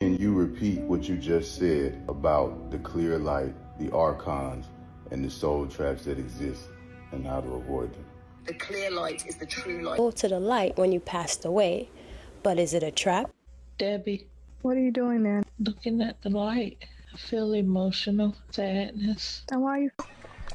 Can you repeat what you just said about the clear light, the archons, and the soul traps that exist and how to avoid them? The clear light is the true light. Go to the light when you passed away, but is it a trap? Debbie, What are you doing there? looking at the light, I feel emotional sadness. And why are you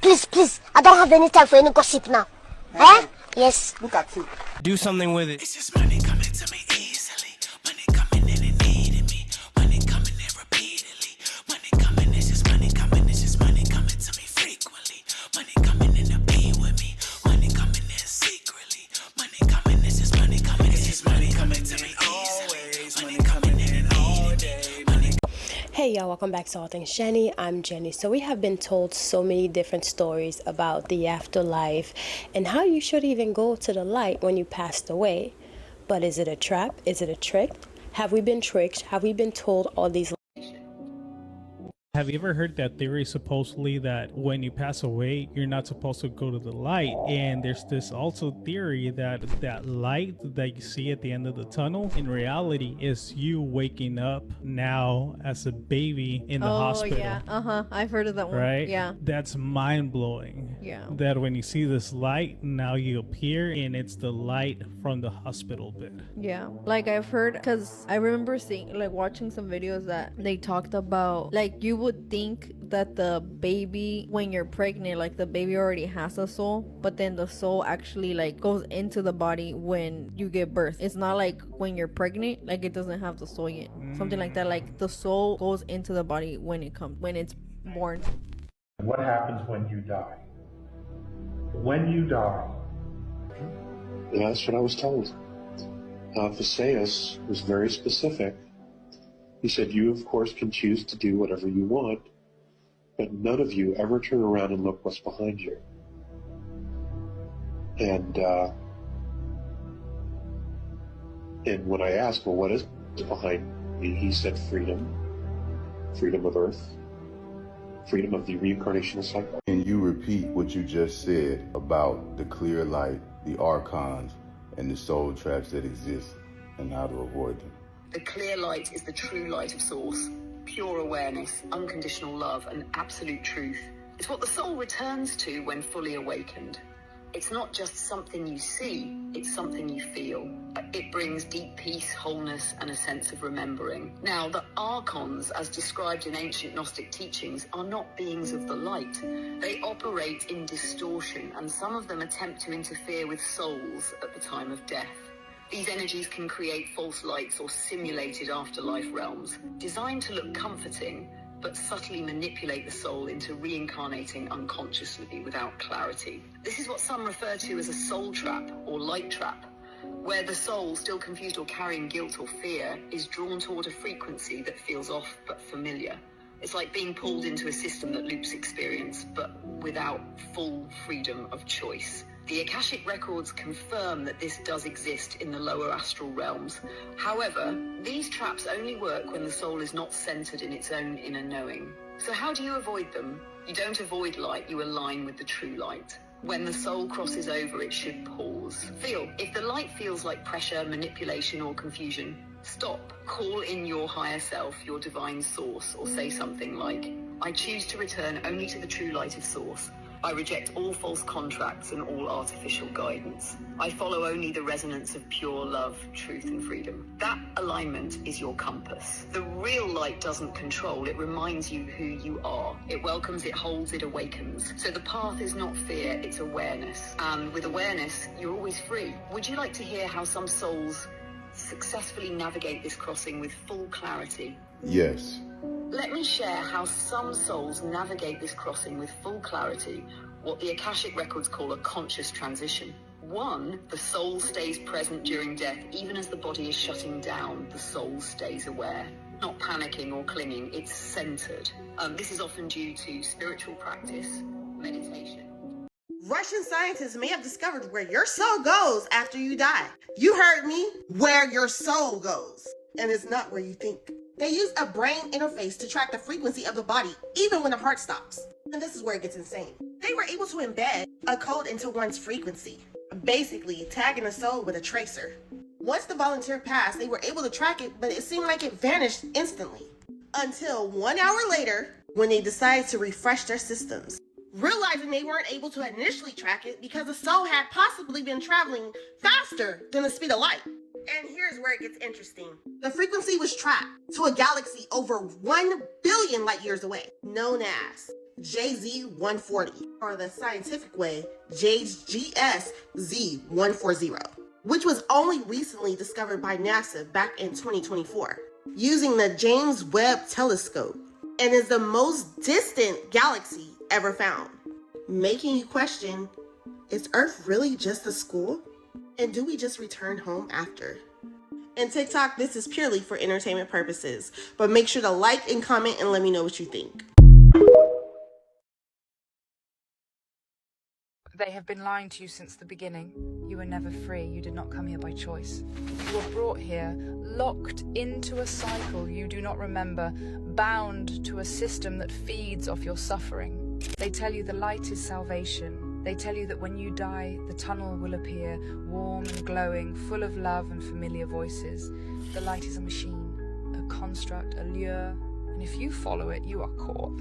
Please, I don't have any time for any gossip now. Eh? Yes. Look at you. Do something with it. It's just money coming to me easily. Money coming in and needing me. Money coming in repeatedly. Money coming, it's just money coming. It's just money coming to me frequently. Money coming in to be with me. Money coming in secretly. Money coming, it's just money coming. It's just money coming to me easily. Money coming in and all day. Money. Hey y'all, welcome back to All Things Jenny. I'm Jenny. So we have been told so many different stories about the afterlife and how you should even go to the light when you passed away. But is it a trap? Is it a trick? Have we been tricked? Have we been told all these? Have you ever heard that theory supposedly that when you pass away, you're not supposed to go to the light? And there's this also theory that that light that you see at the end of the tunnel in reality is you waking up now as a baby in the hospital. Oh yeah, I've heard of that one. Right? Yeah. That's mind-blowing. Yeah. That when you see this light, now you appear and it's the light from the hospital bed. Yeah, like I've heard, because I remember seeing, like, watching some videos that they talked about, like, you would think that the baby, when you're pregnant, like, the baby already has a soul, but then the soul actually, like, goes into the body when you give birth. It's not like when you're pregnant, like, it doesn't have the soul yet. Something like that, like, the soul goes into the body when it's born. What happens when you die? When you die. Yeah, that's what I was told. Visayas was very specific. He said, you, of course, can choose to do whatever you want, but none of you ever turn around and look what's behind you. And when I asked, well, what is behind me? He said, freedom. Freedom of Earth. Freedom of the reincarnational cycle. Can you repeat what you just said about the clear light, the archons, and the soul traps that exist and how to avoid them? The clear light is the true light of source. Pure awareness, unconditional love, and absolute truth. It's what the soul returns to when fully awakened. It's not just something you see, it's something you feel. It brings deep peace, wholeness, and a sense of remembering. Now, the archons, as described in ancient Gnostic teachings, are not beings of the light. They operate in distortion, and some of them attempt to interfere with souls at the time of death. These energies can create false lights or simulated afterlife realms, designed to look comforting, but subtly manipulate the soul into reincarnating unconsciously without clarity. This is what some refer to as a soul trap or light trap, where the soul, still confused or carrying guilt or fear, is drawn toward a frequency that feels off but familiar. It's like being pulled into a system that loops experience, but without full freedom of choice. The Akashic records confirm that this does exist in the lower astral realms. However, these traps only work when the soul is not centered in its own inner knowing. So how do you avoid them? You don't avoid light, you align with the true light. When the soul crosses over, it should pause. Feel. If the light feels like pressure, manipulation, or confusion, stop. Call in your higher self, your divine source, or say something like, I choose to return only to the true light of source. I reject all false contracts and all artificial guidance. I follow only the resonance of pure love, truth, and freedom. That alignment is your compass. The real light doesn't control, it reminds you who you are. It welcomes, it holds, it awakens. So the path is not fear, it's awareness. And with awareness, you're always free. Would you like to hear how some souls successfully navigate this crossing with full clarity? Yes. Let me share how some souls navigate this crossing with full clarity, what the Akashic records call a conscious transition. 1, the soul stays present during death. Even as the body is shutting down, the soul stays aware. Not panicking or clinging, it's centered. This is often due to spiritual practice, meditation. Russian scientists may have discovered where your soul goes after you die. You heard me, where your soul goes. And it's not where you think. They use a brain interface to track the frequency of the body, even when the heart stops. And this is where it gets insane. They were able to embed a code into one's frequency, basically tagging the soul with a tracer. Once the volunteer passed, they were able to track it, but it seemed like it vanished instantly. Until 1 hour later, when they decided to refresh their systems, realizing they weren't able to initially track it because the soul had possibly been traveling faster than the speed of light. And here's where it gets interesting. The frequency was tracked to a galaxy over 1 billion light years away, known as JZ140, or the scientific way, JGS-Z140, which was only recently discovered by NASA back in 2024, using the James Webb Telescope, and is the most distant galaxy ever found, making you question, is Earth really just a school? And do we just return home after? And TikTok, this is purely for entertainment purposes, but make sure to like and comment and let me know what you think. They have been lying to you since the beginning. You were never free. You did not come here by choice. You were brought here, locked into a cycle you do not remember, bound to a system that feeds off your suffering. They tell you the light is salvation. They tell you that when you die, the tunnel will appear, warm and glowing, full of love and familiar voices. The light is a machine, a construct, a lure, and if you follow it, you are caught.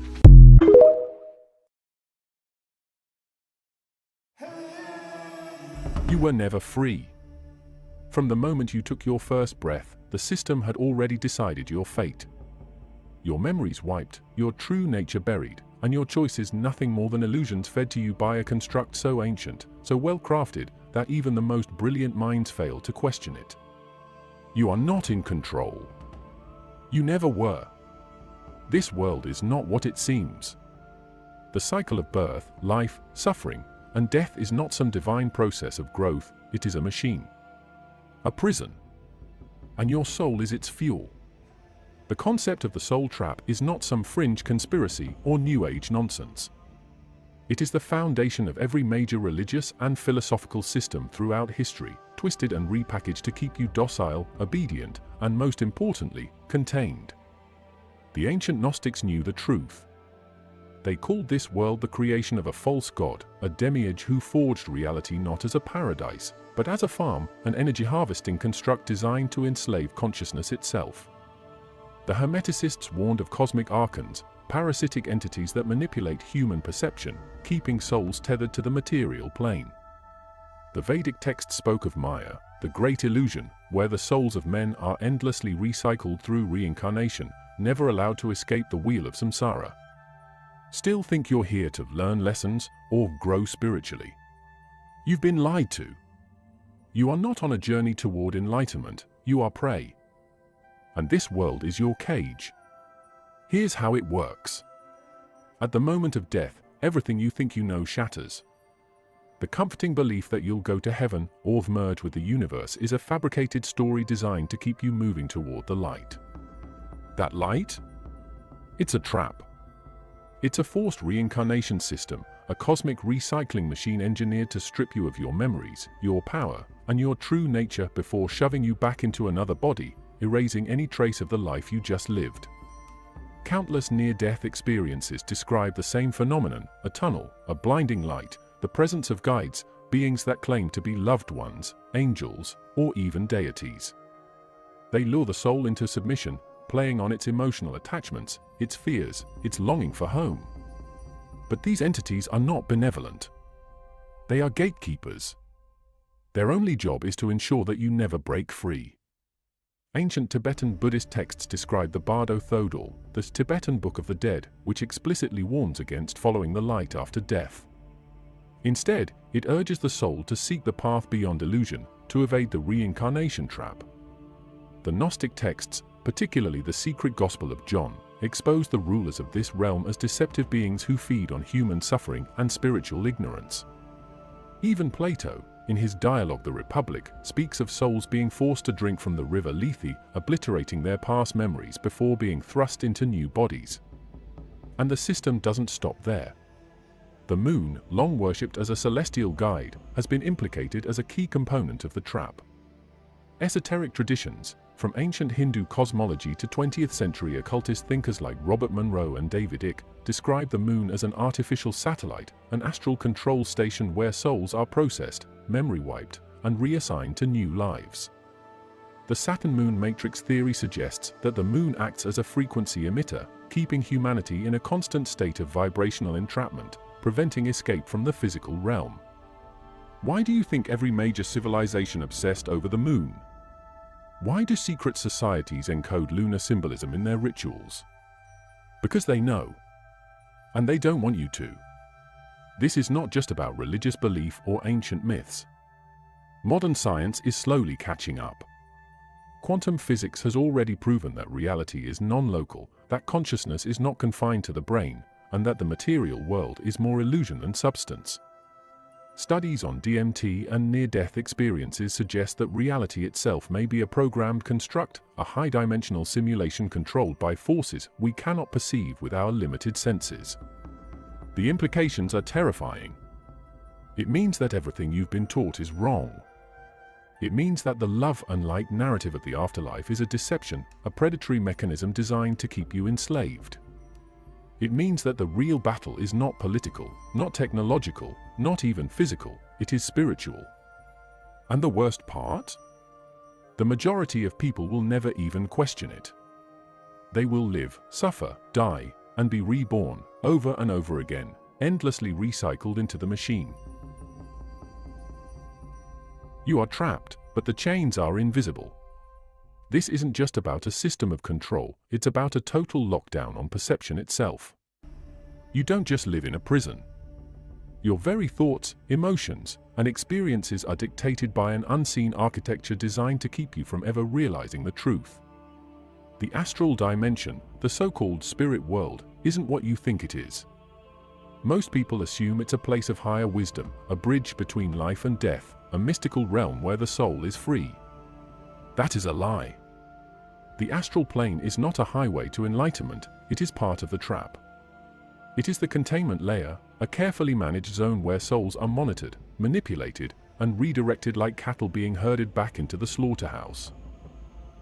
You were never free. From the moment you took your first breath, the system had already decided your fate. Your memories wiped, your true nature buried, and your choices nothing more than illusions fed to you by a construct so ancient, so well crafted, that even the most brilliant minds fail to question it. You are not in control. You never were. This world is not what it seems. The cycle of birth, life, suffering, and death is not some divine process of growth, it is a machine. A prison. And your soul is its fuel. The concept of the soul trap is not some fringe conspiracy or New Age nonsense. It is the foundation of every major religious and philosophical system throughout history, twisted and repackaged to keep you docile, obedient, and most importantly, contained. The ancient Gnostics knew the truth. They called this world the creation of a false god, a demiurge who forged reality not as a paradise, but as a farm, an energy harvesting construct designed to enslave consciousness itself. The Hermeticists warned of cosmic archons, parasitic entities that manipulate human perception, keeping souls tethered to the material plane. The Vedic text spoke of Maya, the great illusion, where the souls of men are endlessly recycled through reincarnation, never allowed to escape the wheel of samsara. Still think you're here to learn lessons or grow spiritually? You've been lied to. You are not on a journey toward enlightenment, you are prey. And this world is your cage. Here's how it works. At the moment of death, everything you think you know shatters. The comforting belief that you'll go to heaven or merge with the universe is a fabricated story designed to keep you moving toward the light. That light? It's a trap. It's a forced reincarnation system, a cosmic recycling machine engineered to strip you of your memories, your power, and your true nature before shoving you back into another body, erasing any trace of the life you just lived. Countless near-death experiences describe the same phenomenon: a tunnel, a blinding light, the presence of guides, beings that claim to be loved ones, angels, or even deities. They lure the soul into submission, playing on its emotional attachments, its fears, its longing for home. But these entities are not benevolent. They are gatekeepers. Their only job is to ensure that you never break free. Ancient Tibetan Buddhist texts describe the Bardo Thodol, the Tibetan Book of the Dead, which explicitly warns against following the light after death. Instead, it urges the soul to seek the path beyond illusion, to evade the reincarnation trap. The Gnostic texts, particularly the Secret Gospel of John, expose the rulers of this realm as deceptive beings who feed on human suffering and spiritual ignorance. Even Plato, in his dialogue The Republic, speaks of souls being forced to drink from the river Lethe, obliterating their past memories before being thrust into new bodies. And the system doesn't stop there. The moon, long worshipped as a celestial guide, has been implicated as a key component of the trap. Esoteric traditions, from ancient Hindu cosmology to 20th century occultist thinkers like Robert Monroe and David Icke, describe the moon as an artificial satellite, an astral control station where souls are processed, memory wiped, and reassigned to new lives. The Saturn-Moon matrix theory suggests that the moon acts as a frequency emitter, keeping humanity in a constant state of vibrational entrapment, preventing escape from the physical realm. Why do you think every major civilization obsessed over the moon? Why do secret societies encode lunar symbolism in their rituals? Because they know. And they don't want you to. This is not just about religious belief or ancient myths. Modern science is slowly catching up. Quantum physics has already proven that reality is non-local, that consciousness is not confined to the brain, and that the material world is more illusion than substance. Studies on DMT and near-death experiences suggest that reality itself may be a programmed construct, a high-dimensional simulation controlled by forces we cannot perceive with our limited senses. The implications are terrifying. It means that everything you've been taught is wrong. It means that the love and light narrative of the afterlife is a deception, a predatory mechanism designed to keep you enslaved. It means that the real battle is not political, not technological, not even physical, it is spiritual. And the worst part? The majority of people will never even question it. They will live, suffer, die, and be reborn, over and over again, endlessly recycled into the machine. You are trapped, but the chains are invisible. This isn't just about a system of control, it's about a total lockdown on perception itself. You don't just live in a prison. Your very thoughts, emotions, and experiences are dictated by an unseen architecture designed to keep you from ever realizing the truth. The astral dimension, the so-called spirit world, isn't what you think it is. Most people assume it's a place of higher wisdom, a bridge between life and death, a mystical realm where the soul is free. That is a lie. The astral plane is not a highway to enlightenment, it is part of the trap. It is the containment layer, a carefully managed zone where souls are monitored, manipulated, and redirected like cattle being herded back into the slaughterhouse.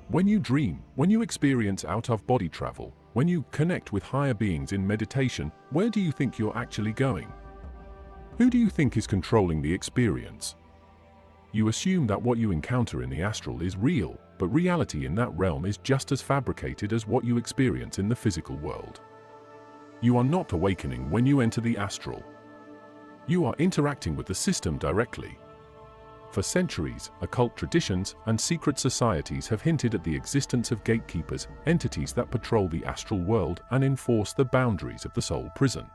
When you dream, when you experience out-of-body travel, when you connect with higher beings in meditation, where do you think you're actually going? Who do you think is controlling the experience? You assume that what you encounter in the astral is real, but reality in that realm is just as fabricated as what you experience in the physical world. You are not awakening when you enter the astral. You are interacting with the system directly. For centuries, occult traditions and secret societies have hinted at the existence of gatekeepers, entities that patrol the astral world and enforce the boundaries of the soul prison.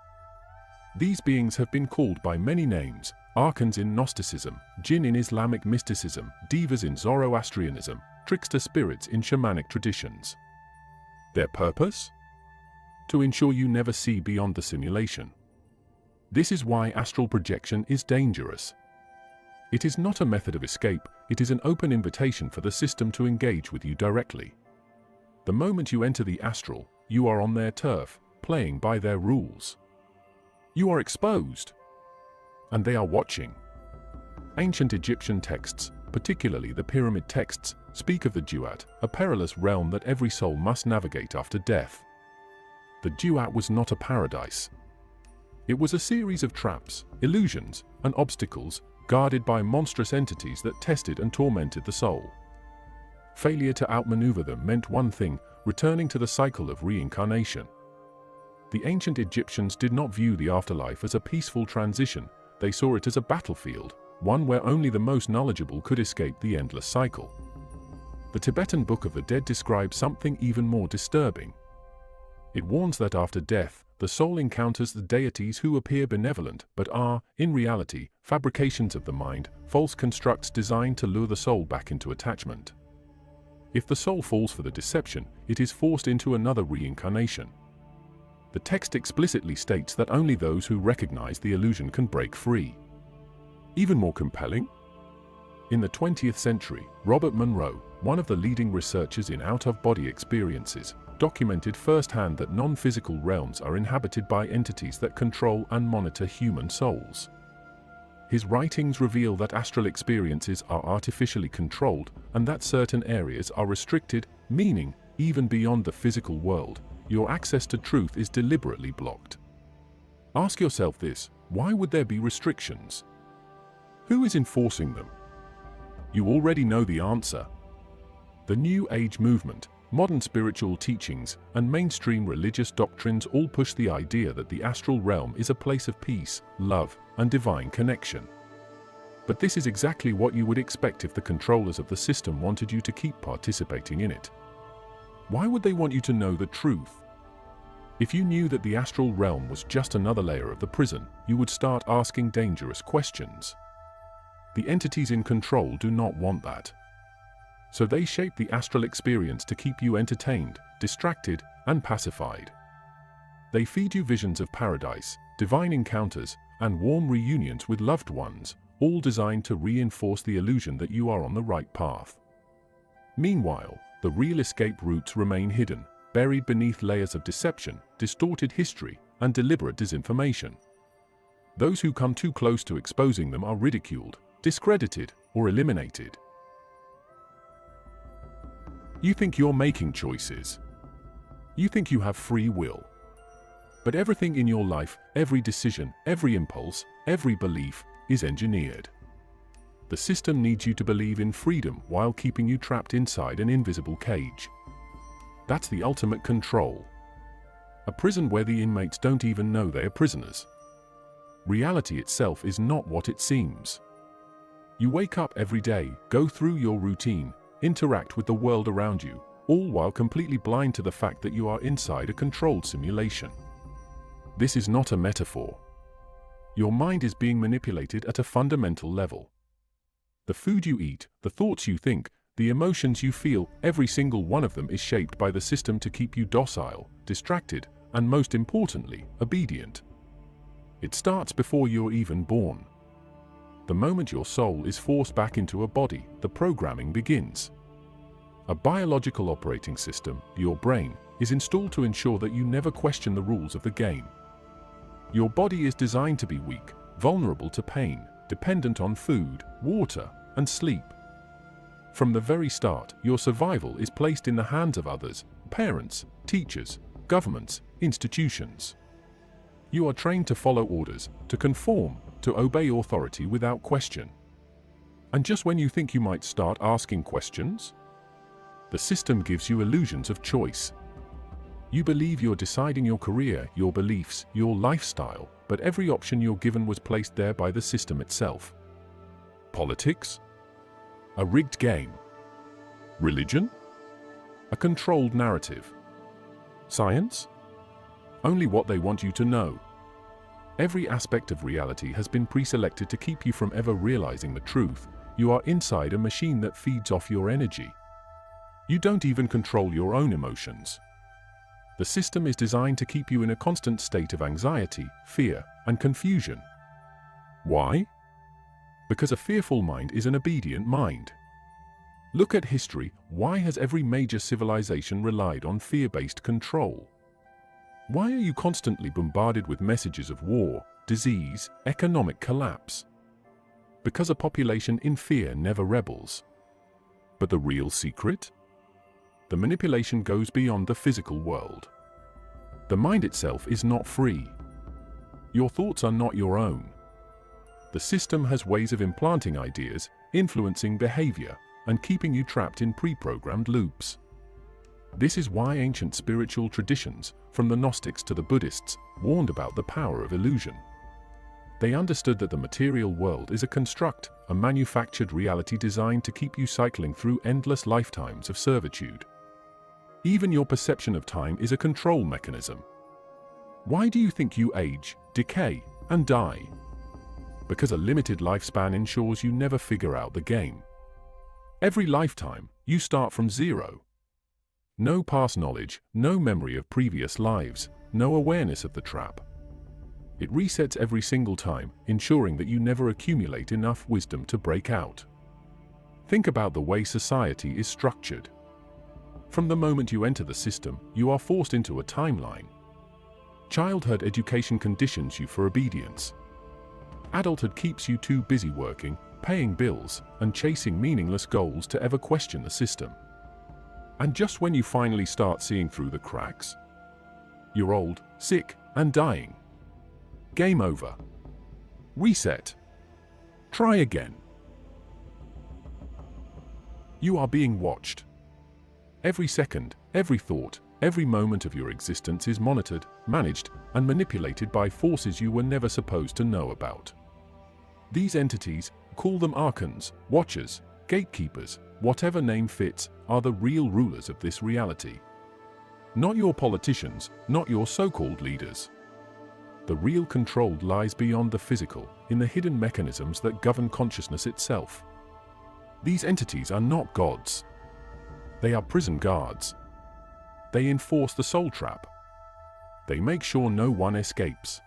These beings have been called by many names: archons in Gnosticism, jinn in Islamic mysticism, devas in Zoroastrianism, trickster spirits in shamanic traditions. Their purpose? To ensure you never see beyond the simulation. This is why astral projection is dangerous. It is not a method of escape, it is an open invitation for the system to engage with you directly. The moment you enter the astral, you are on their turf, playing by their rules. You are exposed. And they are watching. Ancient Egyptian texts, particularly the pyramid texts, speak of the duat, a perilous realm that every soul must navigate after death. The duat was not a paradise. It was a series of traps, illusions, and obstacles, guarded by monstrous entities that tested and tormented the soul. Failure to outmaneuver them meant one thing: returning to the cycle of reincarnation. The ancient Egyptians did not view the afterlife as a peaceful transition, they saw it as a battlefield, one where only the most knowledgeable could escape the endless cycle. The Tibetan Book of the Dead describes something even more disturbing. It warns that after death, the soul encounters the deities who appear benevolent but are, in reality, fabrications of the mind, false constructs designed to lure the soul back into attachment. If the soul falls for the deception, it is forced into another reincarnation. The text explicitly states that only those who recognize the illusion can break free. Even more compelling? In the 20th century, Robert Monroe, one of the leading researchers in out-of-body experiences, documented firsthand that non-physical realms are inhabited by entities that control and monitor human souls. His writings reveal that astral experiences are artificially controlled and that certain areas are restricted, meaning, even beyond the physical world, your access to truth is deliberately blocked. Ask yourself this: why would there be restrictions? Who is enforcing them? You already know the answer. The New Age movement, modern spiritual teachings, and mainstream religious doctrines all push the idea that the astral realm is a place of peace, love, and divine connection. But this is exactly what you would expect if the controllers of the system wanted you to keep participating in it. Why would they want you to know the truth? If you knew that the astral realm was just another layer of the prison, you would start asking dangerous questions. The entities in control do not want that. So they shape the astral experience to keep you entertained, distracted, and pacified. They feed you visions of paradise, divine encounters, and warm reunions with loved ones, all designed to reinforce the illusion that you are on the right path. Meanwhile, the real escape routes remain hidden, buried beneath layers of deception, distorted history, and deliberate disinformation. Those who come too close to exposing them are ridiculed, discredited, or eliminated. You think you're making choices. You think you have free will. But everything in your life, every decision, every impulse, every belief, is engineered. The system needs you to believe in freedom while keeping you trapped inside an invisible cage. That's the ultimate control. A prison where the inmates don't even know they are prisoners. Reality itself is not what it seems. You wake up every day, go through your routine, interact with the world around you, all while completely blind to the fact that you are inside a controlled simulation. This is not a metaphor. Your mind is being manipulated at a fundamental level. The food you eat, the thoughts you think, the emotions you feel, every single one of them is shaped by the system to keep you docile, distracted, and most importantly, obedient. It starts before you're even born. The moment your soul is forced back into a body, the programming begins. A biological operating system, your brain, is installed to ensure that you never question the rules of the game. Your body is designed to be weak, vulnerable to pain, dependent on food, water, and sleep. From the very start, your survival is placed in the hands of others, parents, teachers, governments, institutions. You are trained to follow orders, to conform, to obey authority without question. And just when you think you might start asking questions, the system gives you illusions of choice. You believe you're deciding your career, your beliefs, your lifestyle, but every option you're given was placed there by the system itself. Politics? A rigged game. Religion? A controlled narrative. Science? Only what they want you to know. Every aspect of reality has been pre-selected to keep you from ever realizing the truth. You are inside a machine that feeds off your energy. You don't even control your own emotions. The system is designed to keep you in a constant state of anxiety, fear, and confusion. Why? Because a fearful mind is an obedient mind. Look at history. Why has every major civilization relied on fear-based control? Why are you constantly bombarded with messages of war, disease, economic collapse? Because a population in fear never rebels. But the real secret? The manipulation goes beyond the physical world. The mind itself is not free. Your thoughts are not your own. The system has ways of implanting ideas, influencing behavior, and keeping you trapped in pre-programmed loops. This is why ancient spiritual traditions, from the Gnostics to the Buddhists, warned about the power of illusion. They understood that the material world is a construct, a manufactured reality designed to keep you cycling through endless lifetimes of servitude. Even your perception of time is a control mechanism. Why do you think you age, decay, and die? Because a limited lifespan ensures you never figure out the game. Every lifetime, you start from zero. No past knowledge, no memory of previous lives, no awareness of the trap. It resets every single time, ensuring that you never accumulate enough wisdom to break out. Think about the way society is structured. From the moment you enter the system, you are forced into a timeline. Childhood education conditions you for obedience. Adulthood keeps you too busy working, paying bills, and chasing meaningless goals to ever question the system. And just when you finally start seeing through the cracks, you're old, sick, and dying. Game over. Reset. Try again. You are being watched. Every second, every thought, every moment of your existence is monitored, managed, and manipulated by forces you were never supposed to know about. These entities, call them archons, watchers, gatekeepers, whatever name fits, are the real rulers of this reality. Not your politicians, not your so-called leaders. The real control lies beyond the physical, in the hidden mechanisms that govern consciousness itself. These entities are not gods. They are prison guards. They enforce the soul trap. They make sure no one escapes.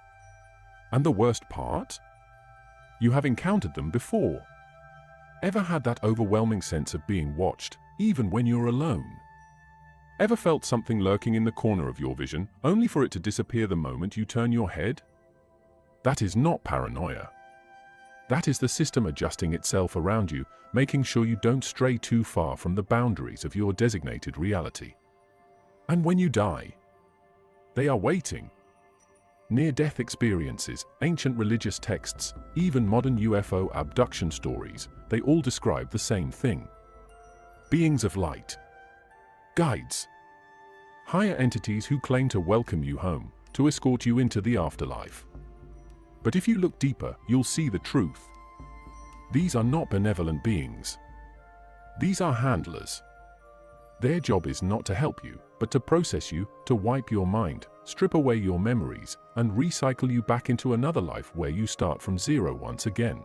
And the worst part? You have encountered them before. Ever had that overwhelming sense of being watched, even when you're alone? Ever felt something lurking in the corner of your vision, only for it to disappear the moment you turn your head? That is not paranoia. That is the system adjusting itself around you, making sure you don't stray too far from the boundaries of your designated reality. And when you die, they are waiting. Near-death experiences, ancient religious texts, even modern UFO abduction stories, they all describe the same thing. Beings of light. Guides. Higher entities who claim to welcome you home, to escort you into the afterlife. But if you look deeper, you'll see the truth. These are not benevolent beings. These are handlers. Their job is not to help you, but to process you, to wipe your mind, strip away your memories, and recycle you back into another life where you start from zero once again.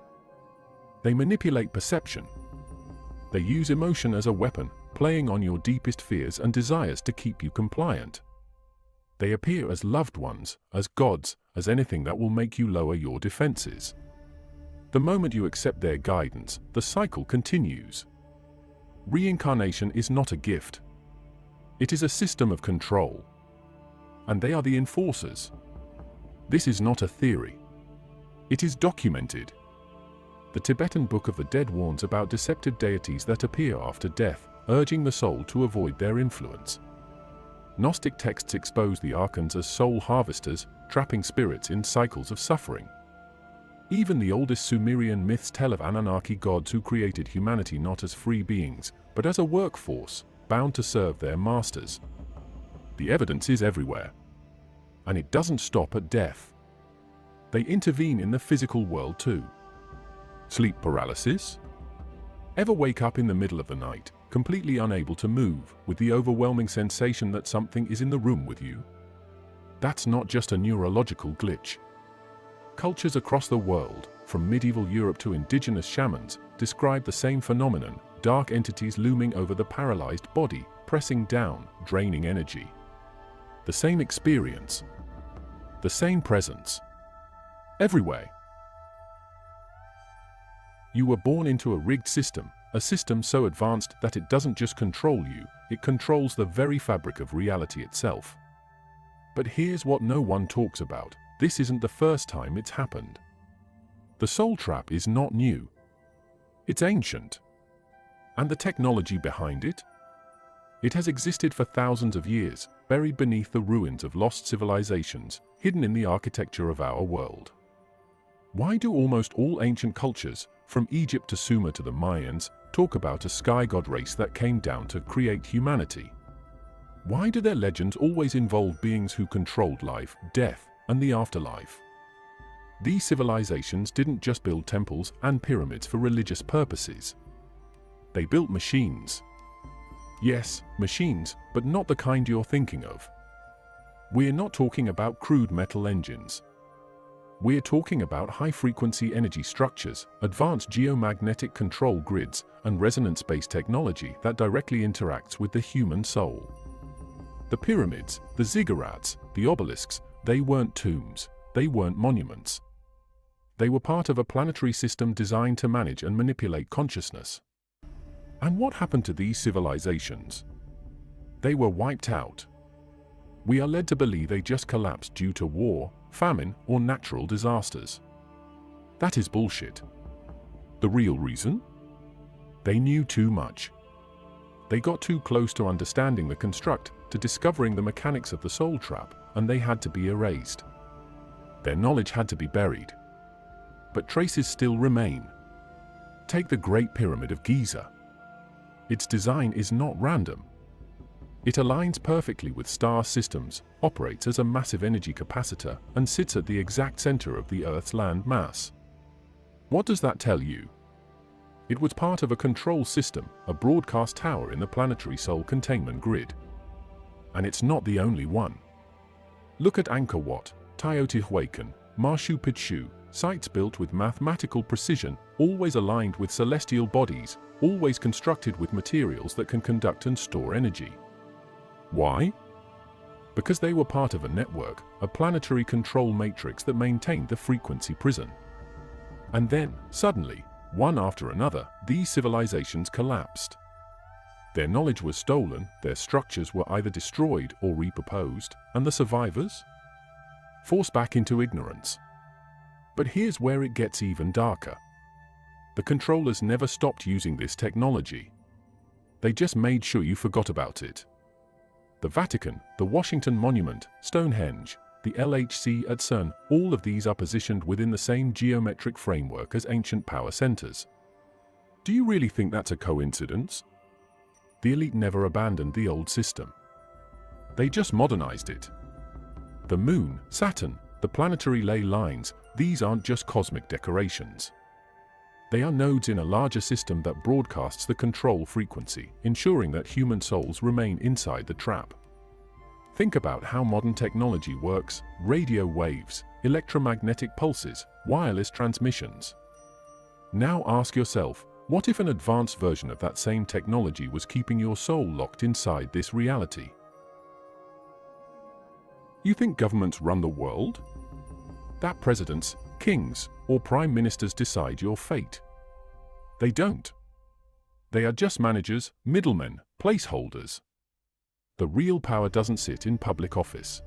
They manipulate perception. They use emotion as a weapon, playing on your deepest fears and desires to keep you compliant. They appear as loved ones, as gods, as anything that will make you lower your defenses. The moment you accept their guidance, the cycle continues. Reincarnation is not a gift. It is a system of control. And they are the enforcers. This is not a theory. It is documented. The Tibetan Book of the Dead warns about deceptive deities that appear after death, urging the soul to avoid their influence. Gnostic texts expose the archons as soul harvesters, trapping spirits in cycles of suffering. Even the oldest Sumerian myths tell of Anunnaki gods who created humanity not as free beings, but as a workforce, bound to serve their masters. The evidence is everywhere. And it doesn't stop at death. They intervene in the physical world too. Sleep paralysis? Ever wake up in the middle of the night, completely unable to move, with the overwhelming sensation that something is in the room with you? That's not just a neurological glitch. Cultures across the world, from medieval Europe to indigenous shamans, describe the same phenomenon, dark entities looming over the paralyzed body, pressing down, draining energy. The same experience. The same presence. Everywhere. You were born into a rigged system, a system so advanced that it doesn't just control you, it controls the very fabric of reality itself. But here's what no one talks about. This isn't the first time it's happened. The soul trap is not new. It's ancient. And the technology behind it? It has existed for thousands of years, buried beneath the ruins of lost civilizations, hidden in the architecture of our world. Why do almost all ancient cultures, from Egypt to Sumer to the Mayans, talk about a sky god race that came down to create humanity? Why do their legends always involve beings who controlled life, death, and the afterlife? These civilizations didn't just build temples and pyramids for religious purposes. They built machines. Yes, machines, but not the kind you're thinking of. We're not talking about crude metal engines. We're talking about high-frequency energy structures, advanced geomagnetic control grids, and resonance-based technology that directly interacts with the human soul. The pyramids, the ziggurats, the obelisks, they weren't tombs, they weren't monuments. They were part of a planetary system designed to manage and manipulate consciousness. And what happened to these civilizations? They were wiped out. We are led to believe they just collapsed due to war, famine, or natural disasters. That is bullshit. The real reason? They knew too much. They got too close to understanding the construct, to discovering the mechanics of the soul trap, and they had to be erased. Their knowledge had to be buried. But traces still remain. Take the Great Pyramid of Giza. Its design is not random. It aligns perfectly with star systems, operates as a massive energy capacitor, and sits at the exact center of the Earth's land mass. What does that tell you? It was part of a control system, a broadcast tower in the planetary soul containment grid. And it's not the only one. Look at Angkor Wat, Teotihuacan, Machu Picchu, sites built with mathematical precision, always aligned with celestial bodies, always constructed with materials that can conduct and store energy. Why? Because they were part of a network, a planetary control matrix that maintained the frequency prison. And then, suddenly, one after another, these civilizations collapsed. Their knowledge was stolen, their structures were either destroyed or repurposed, and the survivors? Forced back into ignorance. But here's where it gets even darker. The controllers never stopped using this technology. They just made sure you forgot about it. The Vatican, the Washington Monument, Stonehenge, the LHC at CERN, all of these are positioned within the same geometric framework as ancient power centers. Do you really think that's a coincidence? The elite never abandoned the old system. They just modernized it. The Moon, Saturn, the planetary ley lines, these aren't just cosmic decorations. They are nodes in a larger system that broadcasts the control frequency, ensuring that human souls remain inside the trap. Think about how modern technology works: radio waves, electromagnetic pulses, wireless transmissions. Now ask yourself, what if an advanced version of that same technology was keeping your soul locked inside this reality? You think governments run the world? That presidents, kings, or prime ministers decide your fate. They don't. They are just managers, middlemen, placeholders. The real power doesn't sit in public office.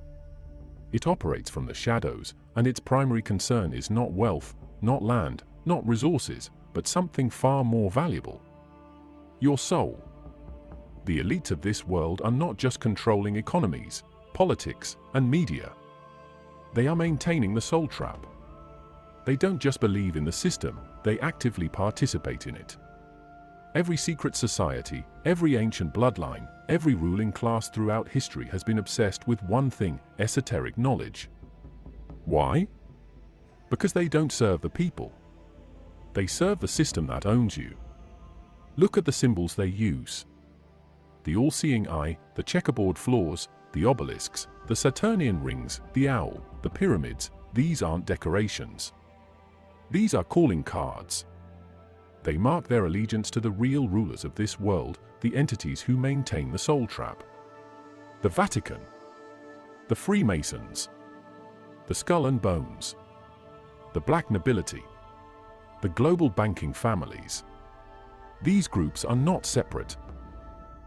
It operates from the shadows, and its primary concern is not wealth, not land, not resources, but something far more valuable: your soul. The elites of this world are not just controlling economies, politics, and media. They are maintaining the soul trap. They don't just believe in the system, they actively participate in it. Every secret society, every ancient bloodline, every ruling class throughout history has been obsessed with one thing: esoteric knowledge. Why? Because they don't serve the people. They serve the system that owns you. Look at the symbols they use. The all-seeing eye, the checkerboard floors, the obelisks, the Saturnian rings, the owl, the pyramids, these aren't decorations. These are calling cards. They mark their allegiance to the real rulers of this world, the entities who maintain the soul trap. The Vatican, the Freemasons, the Skull and Bones, the Black Nobility, the global banking families. These groups are not separate.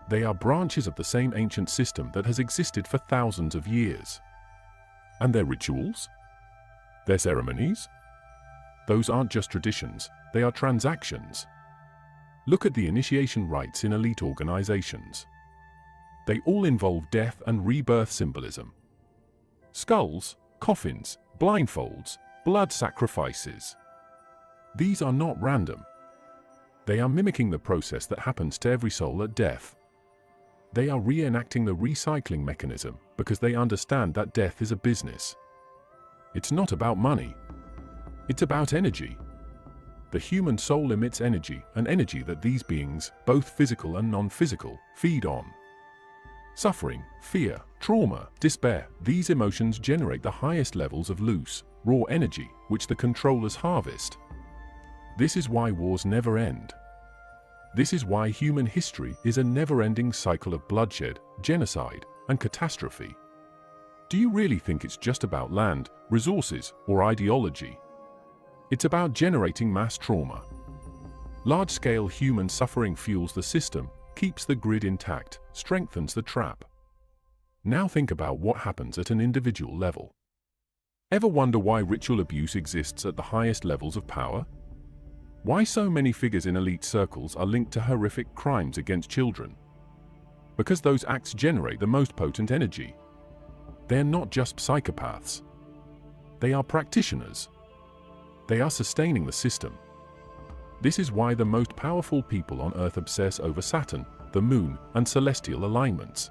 They are branches of the same ancient system that has existed for thousands of years. And their rituals? Their ceremonies? Those aren't just traditions, they are transactions. Look at the initiation rites in elite organizations. They all involve death and rebirth symbolism. Skulls, coffins, blindfolds, blood sacrifices. These are not random. They are mimicking the process that happens to every soul at death. They are reenacting the recycling mechanism because they understand that death is a business. It's not about money. It's about energy. The human soul emits energy, an energy that these beings, both physical and non-physical, feed on. Suffering, fear, trauma, despair, these emotions generate the highest levels of loose, raw energy, which the controllers harvest. This is why wars never end. This is why human history is a never-ending cycle of bloodshed, genocide, and catastrophe. Do you really think it's just about land, resources, or ideology? It's about generating mass trauma. Large-scale human suffering fuels the system, keeps the grid intact, strengthens the trap. Now think about what happens at an individual level. Ever wonder why ritual abuse exists at the highest levels of power? Why so many figures in elite circles are linked to horrific crimes against children? Because those acts generate the most potent energy. They're not just psychopaths. They are practitioners. They are sustaining the system. This is why the most powerful people on Earth obsess over Saturn, the Moon, and celestial alignments.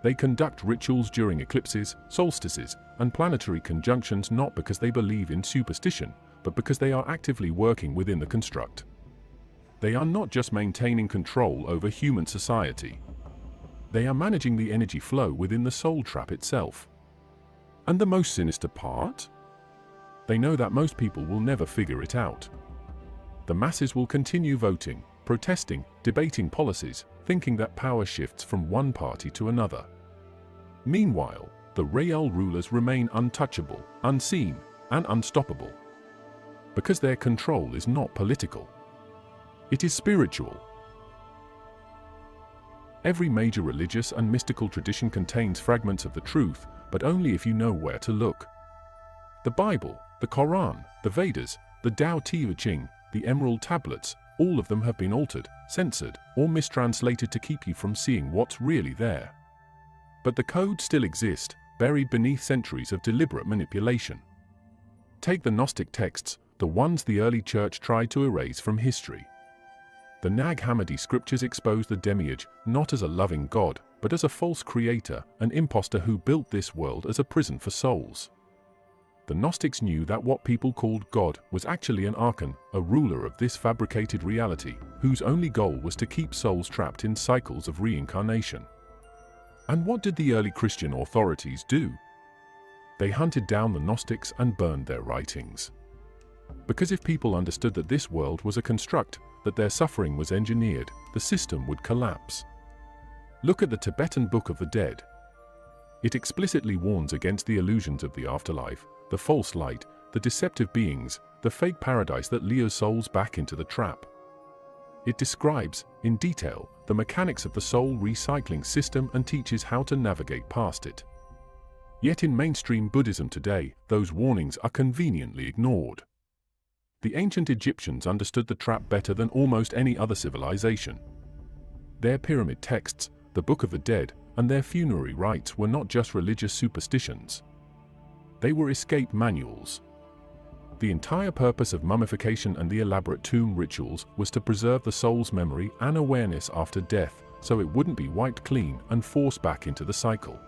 They conduct rituals during eclipses, solstices, and planetary conjunctions not because they believe in superstition, but because they are actively working within the construct. They are not just maintaining control over human society. They are managing the energy flow within the soul trap itself. And the most sinister part? They know that most people will never figure it out. The masses will continue voting, protesting, debating policies, thinking that power shifts from one party to another. Meanwhile, the real rulers remain untouchable, unseen, and unstoppable. Because their control is not political. It is spiritual. Every major religious and mystical tradition contains fragments of the truth, but only if you know where to look. The Bible, the Quran, the Vedas, the Tao Te Ching, the Emerald Tablets, all of them have been altered, censored, or mistranslated to keep you from seeing what's really there. But the code still exists, buried beneath centuries of deliberate manipulation. Take the Gnostic texts, the ones the early church tried to erase from history. The Nag Hammadi scriptures expose the demiurge not as a loving god, but as a false creator, an impostor who built this world as a prison for souls. The Gnostics knew that what people called God was actually an archon, a ruler of this fabricated reality, whose only goal was to keep souls trapped in cycles of reincarnation. And what did the early Christian authorities do? They hunted down the Gnostics and burned their writings. Because if people understood that this world was a construct, that their suffering was engineered, the system would collapse. Look at the Tibetan Book of the Dead. It explicitly warns against the illusions of the afterlife, the false light, the deceptive beings, the fake paradise that lures souls back into the trap. It describes, in detail, the mechanics of the soul recycling system and teaches how to navigate past it. Yet in mainstream Buddhism today, those warnings are conveniently ignored. The ancient Egyptians understood the trap better than almost any other civilization. Their pyramid texts, the Book of the Dead, and their funerary rites were not just religious superstitions. They were escape manuals. The entire purpose of mummification and the elaborate tomb rituals was to preserve the soul's memory and awareness after death, so it wouldn't be wiped clean and forced back into the cycle.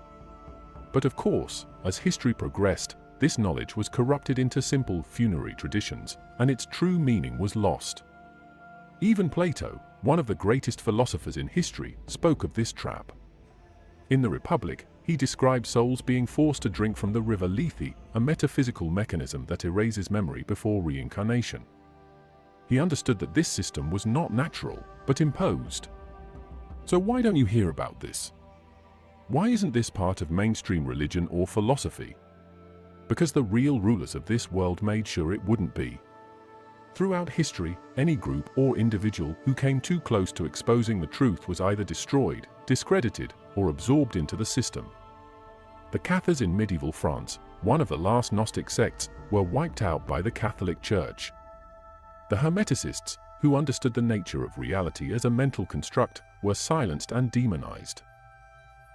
But of course, as history progressed, this knowledge was corrupted into simple funerary traditions, and its true meaning was lost. Even Plato, one of the greatest philosophers in history, spoke of this trap. In the Republic, he described souls being forced to drink from the river Lethe, a metaphysical mechanism that erases memory before reincarnation. He understood that this system was not natural, but imposed. So why don't you hear about this? Why isn't this part of mainstream religion or philosophy? Because the real rulers of this world made sure it wouldn't be. Throughout history, any group or individual who came too close to exposing the truth was either destroyed, discredited, or absorbed into the system. The Cathars in medieval France, one of the last Gnostic sects, were wiped out by the Catholic Church. The Hermeticists, who understood the nature of reality as a mental construct, were silenced and demonized.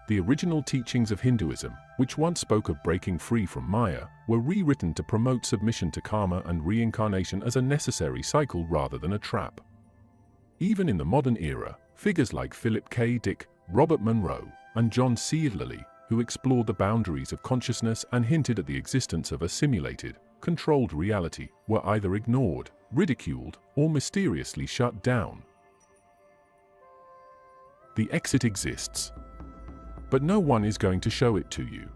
The original teachings of Hinduism, which once spoke of breaking free from Maya, were rewritten to promote submission to karma and reincarnation as a necessary cycle rather than a trap. Even in the modern era, figures like Philip K. Dick, Robert Monroe, and John Searle, who explored the boundaries of consciousness and hinted at the existence of a simulated, controlled reality, were either ignored, ridiculed, or mysteriously shut down. The exit exists. But no one is going to show it to you.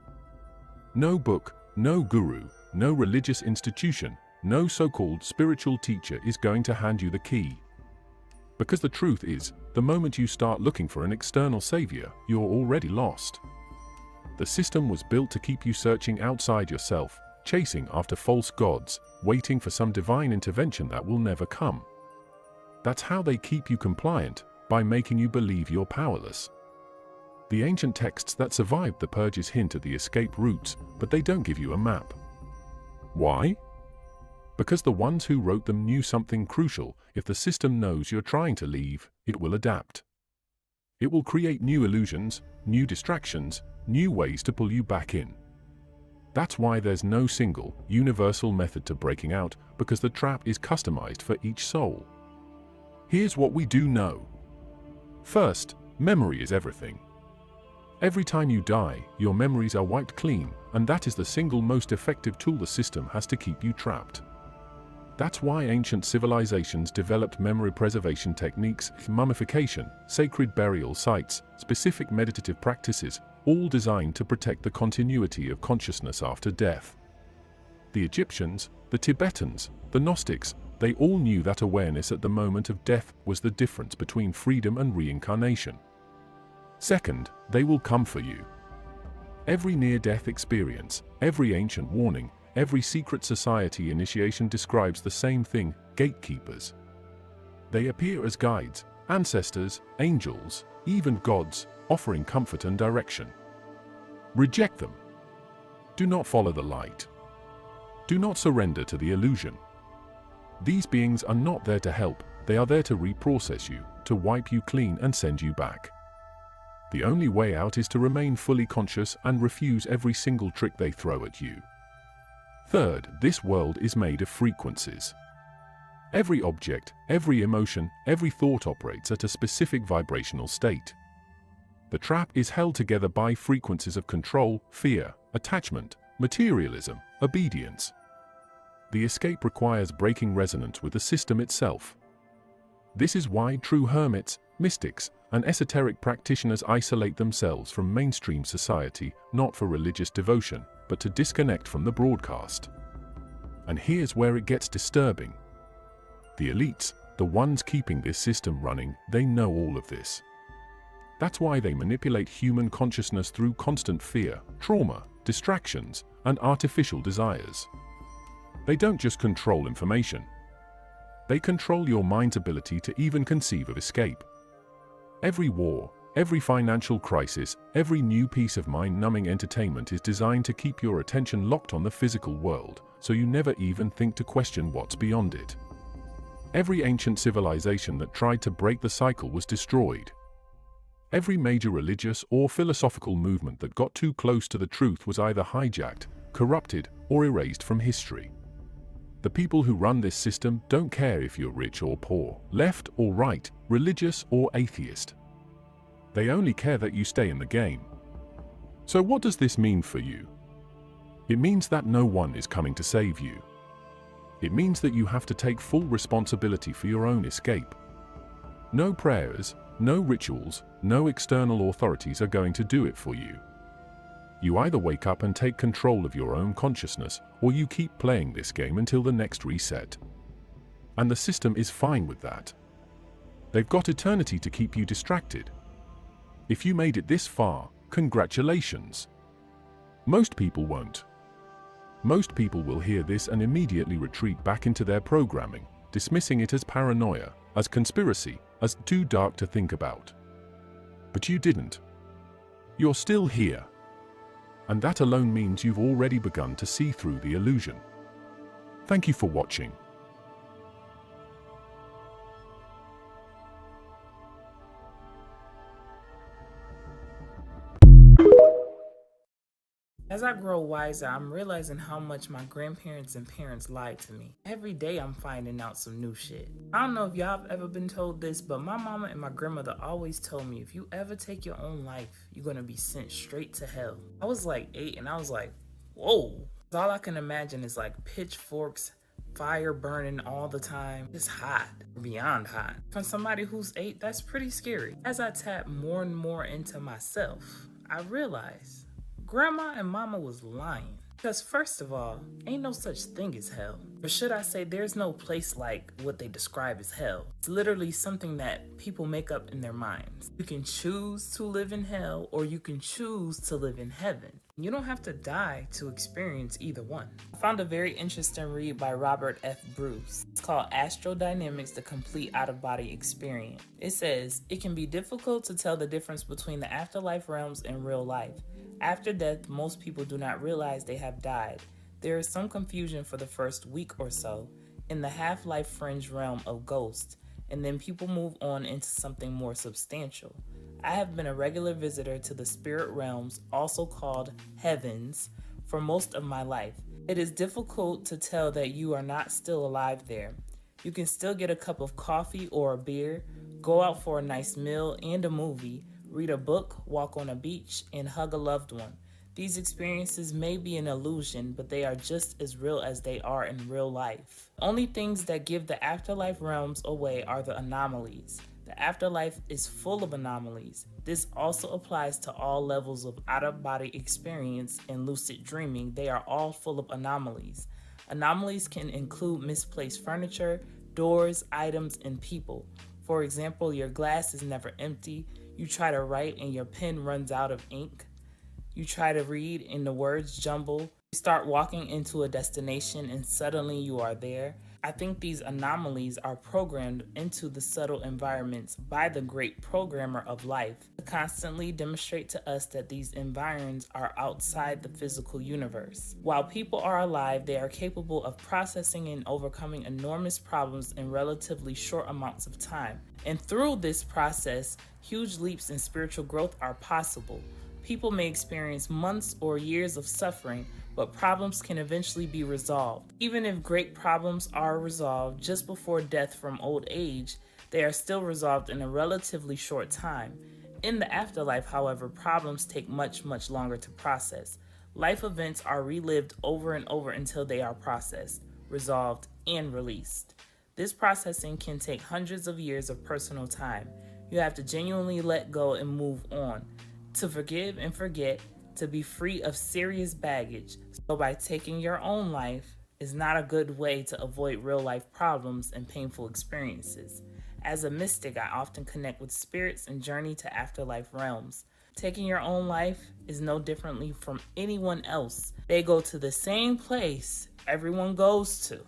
No book, no guru, no religious institution, no so-called spiritual teacher is going to hand you the key. Because the truth is, the moment you start looking for an external savior, you're already lost. The system was built to keep you searching outside yourself, chasing after false gods, waiting for some divine intervention that will never come. That's how they keep you compliant, by making you believe you're powerless. The ancient texts that survived the purges hint at the escape routes, but they don't give you a map. Why? Because the ones who wrote them knew something crucial: if the system knows you're trying to leave, it will adapt. It will create new illusions, new distractions, new ways to pull you back in. That's why there's no single, universal method to breaking out, because the trap is customized for each soul. Here's what we do know. First, memory is everything. Every time you die, your memories are wiped clean, and that is the single most effective tool the system has to keep you trapped. That's why ancient civilizations developed memory preservation techniques, mummification, sacred burial sites, specific meditative practices, all designed to protect the continuity of consciousness after death. The Egyptians, the Tibetans, the Gnostics, they all knew that awareness at the moment of death was the difference between freedom and reincarnation. Second, they will come for you. Every near-death experience, every ancient warning, every secret society initiation describes the same thing: gatekeepers. They appear as guides, ancestors, angels, even gods, offering comfort and direction. Reject them. Do not follow the light. Do not surrender to the illusion. These beings are not there to help, they are there to reprocess you, to wipe you clean and send you back. The only way out is to remain fully conscious and refuse every single trick they throw at you. Third, this world is made of frequencies. Every object, every emotion, every thought operates at a specific vibrational state. The trap is held together by frequencies of control, fear, attachment, materialism, obedience. The escape requires breaking resonance with the system itself. This is why true hermits, mystics, and esoteric practitioners isolate themselves from mainstream society, not for religious devotion, but to disconnect from the broadcast. And here's where it gets disturbing. The elites, the ones keeping this system running, they know all of this. That's why they manipulate human consciousness through constant fear, trauma, distractions, and artificial desires. They don't just control information. They control your mind's ability to even conceive of escape. Every war, every financial crisis, every new piece of mind-numbing entertainment is designed to keep your attention locked on the physical world, so you never even think to question what's beyond it. Every ancient civilization that tried to break the cycle was destroyed. Every major religious or philosophical movement that got too close to the truth was either hijacked, corrupted, or erased from history. The people who run this system don't care if you're rich or poor, left or right, religious or atheist. They only care that you stay in the game. So what does this mean for you? It means that no one is coming to save you. It means that you have to take full responsibility for your own escape. No prayers, no rituals, no external authorities are going to do it for you. You either wake up and take control of your own consciousness, or you keep playing this game until the next reset. And the system is fine with that. They've got eternity to keep you distracted. If you made it this far, congratulations. Most people won't. Most people will hear this and immediately retreat back into their programming, dismissing it as paranoia, as conspiracy, as too dark to think about. But you didn't. You're still here. And that alone means you've already begun to see through the illusion. Thank you for watching. As I grow wiser, I'm realizing how much my grandparents and parents lied to me. Every day I'm finding out some new shit. I don't know if y'all have ever been told this, but my mama and my grandmother always told me if you ever take your own life, you're gonna be sent straight to hell. I was like 8 and I was like, whoa. All I can imagine is like pitchforks, fire burning all the time. It's hot, beyond hot. For somebody who's 8, that's pretty scary. As I tap more and more into myself, I realize Grandma and Mama was lying. Because first of all, ain't no such thing as hell. Or should I say there's no place like what they describe as hell. It's literally something that people make up in their minds. You can choose to live in hell or you can choose to live in heaven. You don't have to die to experience either one. I found a very interesting read by Robert F. Bruce. It's called Astrodynamics, the Complete Out-of-Body Experience. It says, it can be difficult to tell the difference between the afterlife realms and real life. After death, most people do not realize they have died. There is some confusion for the first week or so in the half-life fringe realm of ghosts, and then people move on into something more substantial. I have been a regular visitor to the spirit realms, also called heavens, for most of my life. It is difficult to tell that you are not still alive there. You can still get a cup of coffee or a beer, go out for a nice meal and a movie, read a book, walk on a beach, and hug a loved one. These experiences may be an illusion, but they are just as real as they are in real life. Only things that give the afterlife realms away are the anomalies. The afterlife is full of anomalies. This also applies to all levels of out-of-body experience and lucid dreaming. They are all full of anomalies. Anomalies can include misplaced furniture, doors, items, and people. For example, your glass is never empty. You try to write and your pen runs out of ink. You try to read and the words jumble. You start walking into a destination and suddenly you are there. I think these anomalies are programmed into the subtle environments by the great programmer of life to constantly demonstrate to us that these environs are outside the physical universe. While people are alive, they are capable of processing and overcoming enormous problems in relatively short amounts of time. And through this process, huge leaps in spiritual growth are possible. People may experience months or years of suffering, but problems can eventually be resolved. Even if great problems are resolved just before death from old age, they are still resolved in a relatively short time. In the afterlife, however, problems take much longer to process. Life events are relived over and over until they are processed, resolved, and released. This processing can take hundreds of years of personal time. You have to genuinely let go and move on, to forgive and forget, to be free of serious baggage. So by taking your own life is not a good way to avoid real life problems and painful experiences. As a mystic, I often connect with spirits and journey to afterlife realms. Taking your own life is no differently from anyone else. They go to the same place everyone goes to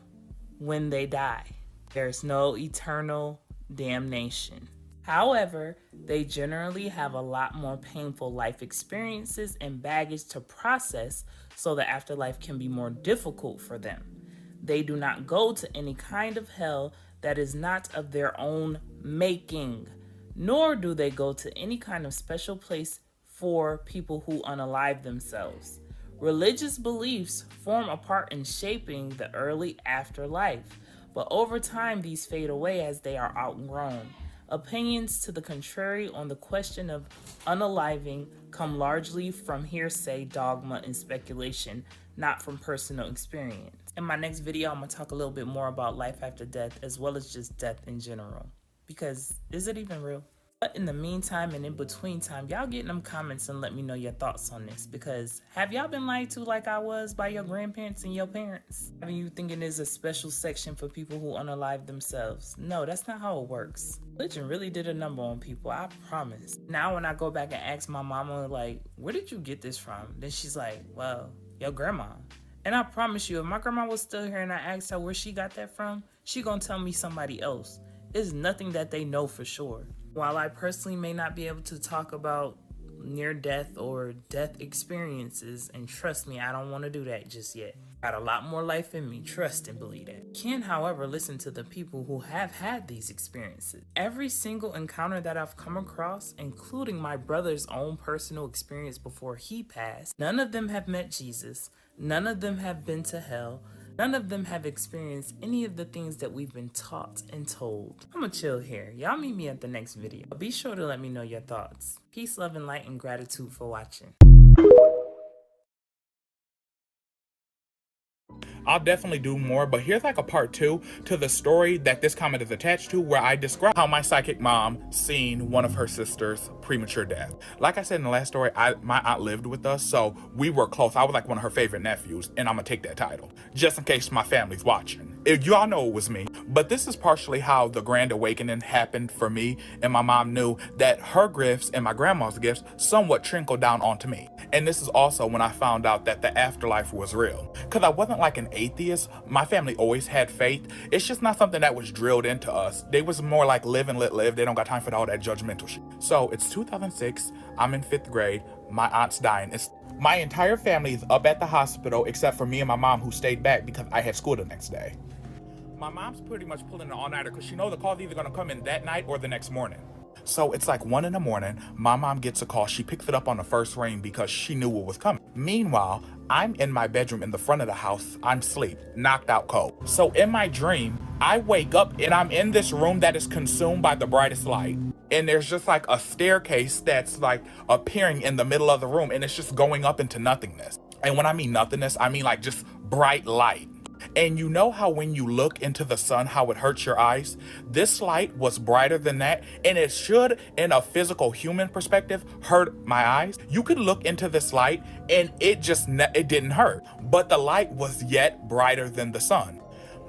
when they die. There's no eternal damnation. However, they generally have a lot more painful life experiences and baggage to process, so the afterlife can be more difficult for them. They do not go to any kind of hell that is not of their own making, nor do they go to any kind of special place for people who unalive themselves. Religious beliefs form a part in shaping the early afterlife, but over time these fade away as they are outgrown. Opinions to the contrary on the question of unaliving come largely from hearsay, dogma, and speculation, not from personal experience. In my next video, I'm going to talk a little bit more about life after death, as well as just death in general. Because, is it even real? But in the meantime and in between time, y'all get in them comments and let me know your thoughts on this. Because have y'all been lied to like I was by your grandparents and your parents? Having you thinking there's a special section for people who unalive themselves? No, that's not how it works. Religion really did a number on people, I promise. Now when I go back and ask my mama, like, where did you get this from? Then she's like, well, your grandma. And I promise you, if my grandma was still here and I asked her where she got that from, she gonna tell me somebody else. It's nothing that they know for sure. While I personally may not be able to talk about near-death or death experiences, and trust me, I don't want to do that just yet. Got a lot more life in me, trust and believe that. Can, however, listen to the people who have had these experiences. Every single encounter that I've come across, including my brother's own personal experience before he passed, none of them have met Jesus, none of them have been to hell, none of them have experienced any of the things that we've been taught and told. I'ma chill here. Y'all meet me at the next video. Be sure to let me know your thoughts. Peace, love, and light, and gratitude for watching. I'll definitely do more, but here's like a part 2 to the story that this comment is attached to, where I describe how my psychic mom seen one of her sisters' premature death. Like I said in the last story, my aunt lived with us, so we were close. I was like one of her favorite nephews, and I'm gonna take that title, just in case my family's watching. You all know it was me, but this is partially how the grand awakening happened for me, and my mom knew that her gifts and my grandma's gifts somewhat trickled down onto me. And this is also when I found out that the afterlife was real. Because I wasn't like an atheist. My family always had faith. It's just not something that was drilled into us. They was more like live and let live. They don't got time for all that judgmental shit. So it's 2006. I'm in 5th grade. My aunt's dying. My entire family is up at the hospital except for me and my mom, who stayed back because I had school the next day. My mom's pretty much pulling an all-nighter because she knows the call's either going to come in that night or the next morning. So it's like 1 in the morning, my mom gets a call. She picks it up on the first ring because she knew what was coming. Meanwhile, I'm in my bedroom in the front of the house. I'm asleep, knocked out cold. So in my dream, I wake up and I'm in this room that is consumed by the brightest light. And there's just like a staircase that's like appearing in the middle of the room, and it's just going up into nothingness. And when I mean nothingness, I mean like just bright light. And you know how when you look into the sun, how it hurts your eyes? This light was brighter than that, and it should, in a physical human perspective, hurt my eyes. You could look into this light and it didn't hurt, but the light was yet brighter than the sun.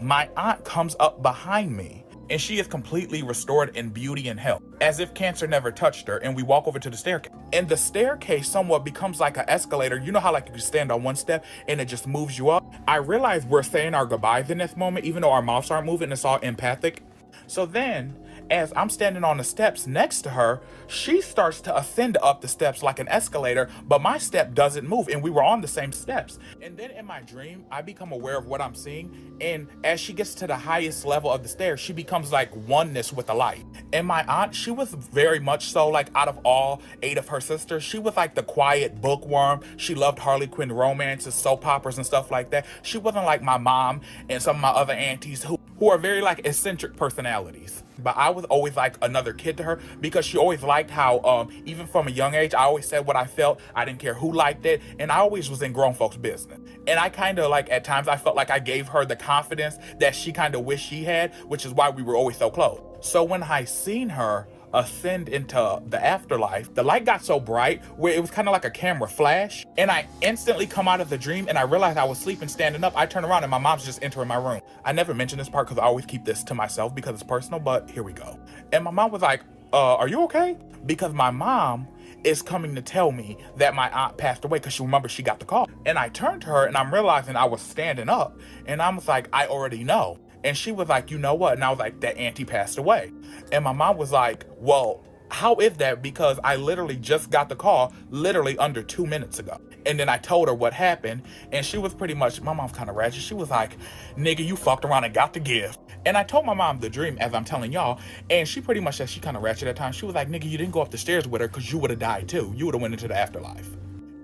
My aunt comes up behind me, and she is completely restored in beauty and health, as if cancer never touched her. And we walk over to the staircase, and the staircase somewhat becomes like an escalator. You know how like you stand on one step and it just moves you up? I realize we're saying our goodbyes in this moment, even though our mouths aren't moving. It's all empathic. So then, as I'm standing on the steps next to her, she starts to ascend up the steps like an escalator, but my step doesn't move, and we were on the same steps. And then in my dream, I become aware of what I'm seeing, and as she gets to the highest level of the stairs, she becomes like oneness with the light. And my aunt, she was very much so like, out of all 8 of her sisters, she was like the quiet bookworm. She loved Harley Quinn romances, soap operas, and stuff like that. She wasn't like my mom and some of my other aunties who are very like eccentric personalities. But I was always like another kid to her, because she always liked how, even from a young age, I always said what I felt. I didn't care who liked it, and I always was in grown folks' business. And I kind of like, at times I felt like I gave her the confidence that she kind of wished she had, which is why we were always so close. So when I seen her ascend into the afterlife, the light got so bright where it was kind of like a camera flash, and I instantly come out of the dream, and I realized I was sleeping standing up. I turn around and my mom's just entering my room. I never mention this part because I always keep this to myself because it's personal, but here we go. And my mom was like, are you okay? Because my mom is coming to tell me that my aunt passed away, because she remembers she got the call. And I turned to her and I'm realizing I was standing up, and I was like, I already know. And she was like, you know what? And I was like, that auntie passed away. And my mom was like, well, how is that? Because I literally just got the call literally under 2 minutes ago. And then I told her what happened, and she was pretty much, my mom's kind of ratchet. She was like, nigga, you fucked around and got the gift. And I told my mom the dream as I'm telling y'all, and she pretty much said, she kind of ratchet at times. She was like, nigga, you didn't go up the stairs with her because you would have died too. You would have went into the afterlife.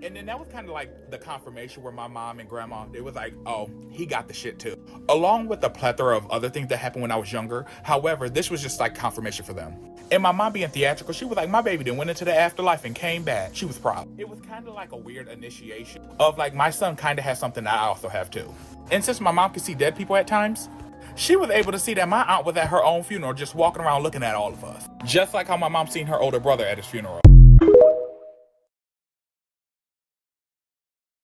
And then that was kind of like the confirmation where my mom and grandma, they was like, oh, he got the shit too. Along with the plethora of other things that happened when I was younger. However, this was just like confirmation for them. And my mom being theatrical, she was like, my baby then went into the afterlife and came back. She was proud. It was kind of like a weird initiation of like, my son kind of has something that I also have too. And since my mom could see dead people at times, she was able to see that my aunt was at her own funeral, just walking around looking at all of us. Just like how my mom seen her older brother at his funeral.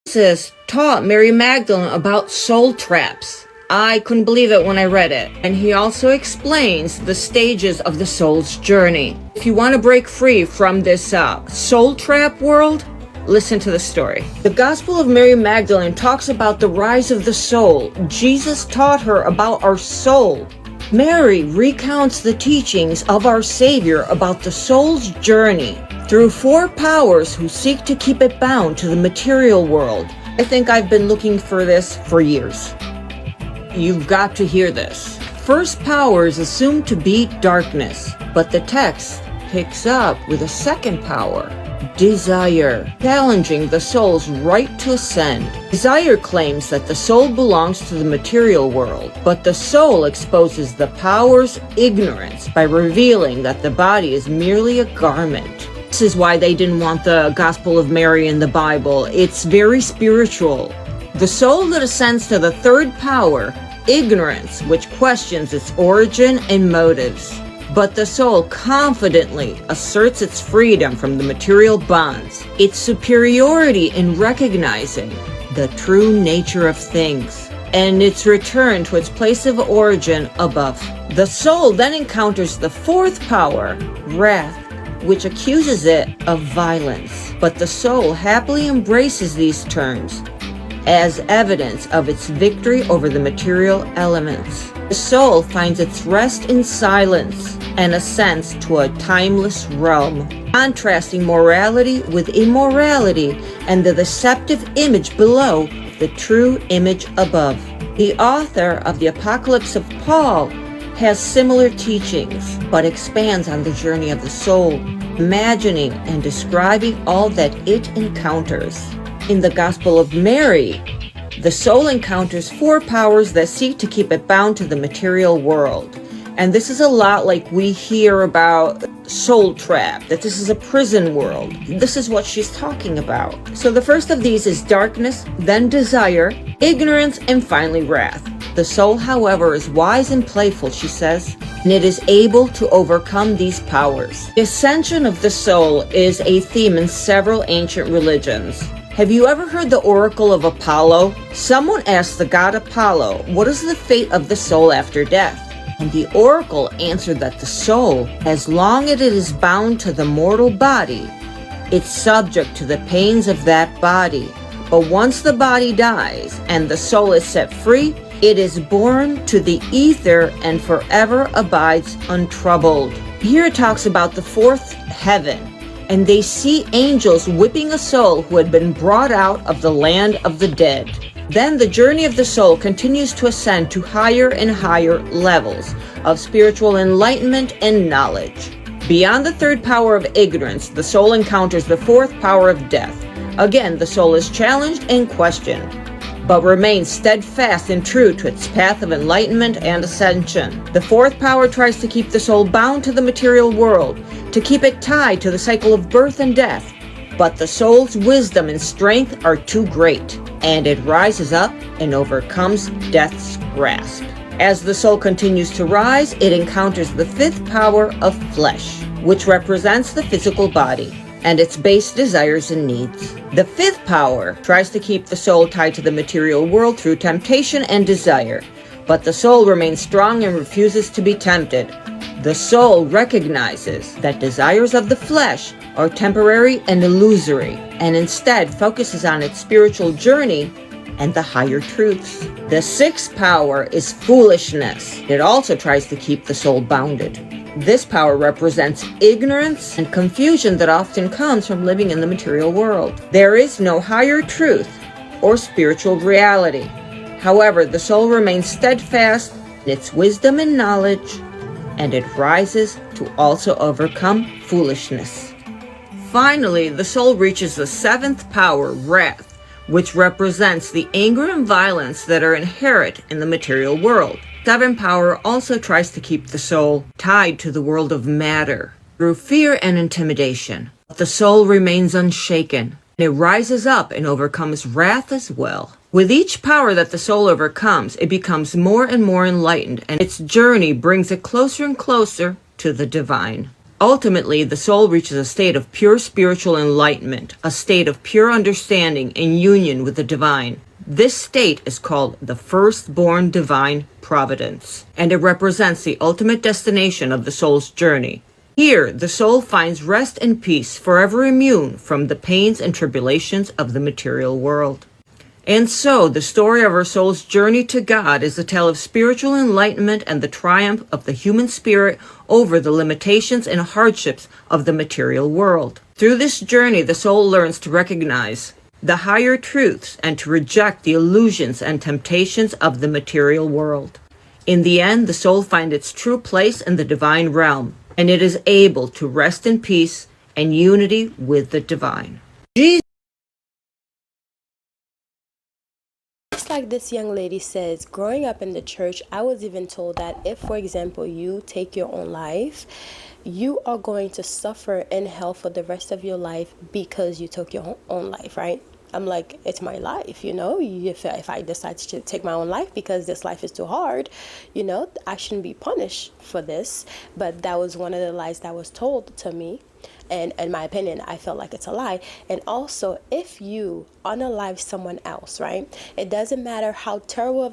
Jesus taught Mary Magdalene about soul traps. I couldn't believe it when I read it. And he also explains the stages of the soul's journey. If you want to break free from this soul trap world, listen to the story. The Gospel of Mary Magdalene talks about the rise of the soul. Jesus taught her about our soul. Mary recounts the teachings of our Savior about the soul's journey through 4 powers who seek to keep it bound to the material world. I think I've been looking for this for years. You've got to hear this. First power is assumed to be darkness, but the text picks up with a second power, desire, challenging the soul's right to ascend. Desire claims that the soul belongs to the material world, but the soul exposes the power's ignorance by revealing that the body is merely a garment. This is why they didn't want the Gospel of Mary in the Bible. It's very spiritual. The soul that ascends to the third power, ignorance, which questions its origin and motives. But the soul confidently asserts its freedom from the material bonds, its superiority in recognizing the true nature of things, and its return to its place of origin above. The soul then encounters the fourth power, wrath, which accuses it of violence. But the soul happily embraces these terms as evidence of its victory over the material elements. The soul finds its rest in silence and ascends to a timeless realm, contrasting morality with immorality and the deceptive image below the true image above. The author of the Apocalypse of Paul has similar teachings, but expands on the journey of the soul, imagining and describing all that it encounters. In the Gospel of Mary, the soul encounters 4 powers that seek to keep it bound to the material world. And this is a lot like we hear about soul trap, that this is a prison world. This is what she's talking about. So the first of these is darkness, then desire, ignorance, and finally wrath. The soul, however, is wise and playful, she says, and it is able to overcome these powers. The ascension of the soul is a theme in several ancient religions. Have you ever heard the Oracle of Apollo? Someone asked the god Apollo, what is the fate of the soul after death? And the oracle answered that the soul, as long as it is bound to the mortal body, it's subject to the pains of that body. But once the body dies and the soul is set free, it is born to the ether and forever abides untroubled. Here it talks about the fourth heaven, and they see angels whipping a soul who had been brought out of the land of the dead. Then the journey of the soul continues to ascend to higher and higher levels of spiritual enlightenment and knowledge. Beyond the third power of ignorance, the soul encounters the fourth power of death. Again, the soul is challenged and questioned, but remains steadfast and true to its path of enlightenment and ascension. The fourth power tries to keep the soul bound to the material world, to keep it tied to the cycle of birth and death. But the soul's wisdom and strength are too great, and it rises up and overcomes death's grasp. As the soul continues to rise, it encounters the fifth power of flesh, which represents the physical body and its base desires and needs. The fifth power tries to keep the soul tied to the material world through temptation and desire, but the soul remains strong and refuses to be tempted. The soul recognizes that desires of the flesh are temporary and illusory, and instead focuses on its spiritual journey and the higher truths. The sixth power is foolishness. It also tries to keep the soul bounded. This power represents ignorance and confusion that often comes from living in the material world. There is no higher truth or spiritual reality. However, the soul remains steadfast in its wisdom and knowledge, and it rises to also overcome foolishness. Finally, the soul reaches the seventh power, wrath, which represents the anger and violence that are inherent in the material world. Seventh power also tries to keep the soul tied to the world of matter through fear and intimidation. But the soul remains unshaken. It rises up and overcomes wrath as well. With each power that the soul overcomes, it becomes more and more enlightened, and its journey brings it closer and closer to the divine. Ultimately, the soul reaches a state of pure spiritual enlightenment, a state of pure understanding and union with the divine. This state is called the firstborn divine providence, and it represents the ultimate destination of the soul's journey. Here, the soul finds rest and peace, forever immune from the pains and tribulations of the material world. And so, the story of our soul's journey to God is a tale of spiritual enlightenment and the triumph of the human spirit over the limitations and hardships of the material world. Through this journey, the soul learns to recognize the higher truths and to reject the illusions and temptations of the material world. In the end, the soul finds its true place in the divine realm, and it is able to rest in peace and unity with the divine. Just like this young lady says, growing up in the church, I was even told that if, for example, you take your own life, you are going to suffer in hell for the rest of your life because you took your own life, right? I'm like, it's my life, you know? If I decide to take my own life because this life is too hard, you know, I shouldn't be punished for this. But that was one of the lies that was told to me. And in my opinion, I felt like it's a lie. And also, if you unalive someone else, right, it doesn't matter how terrible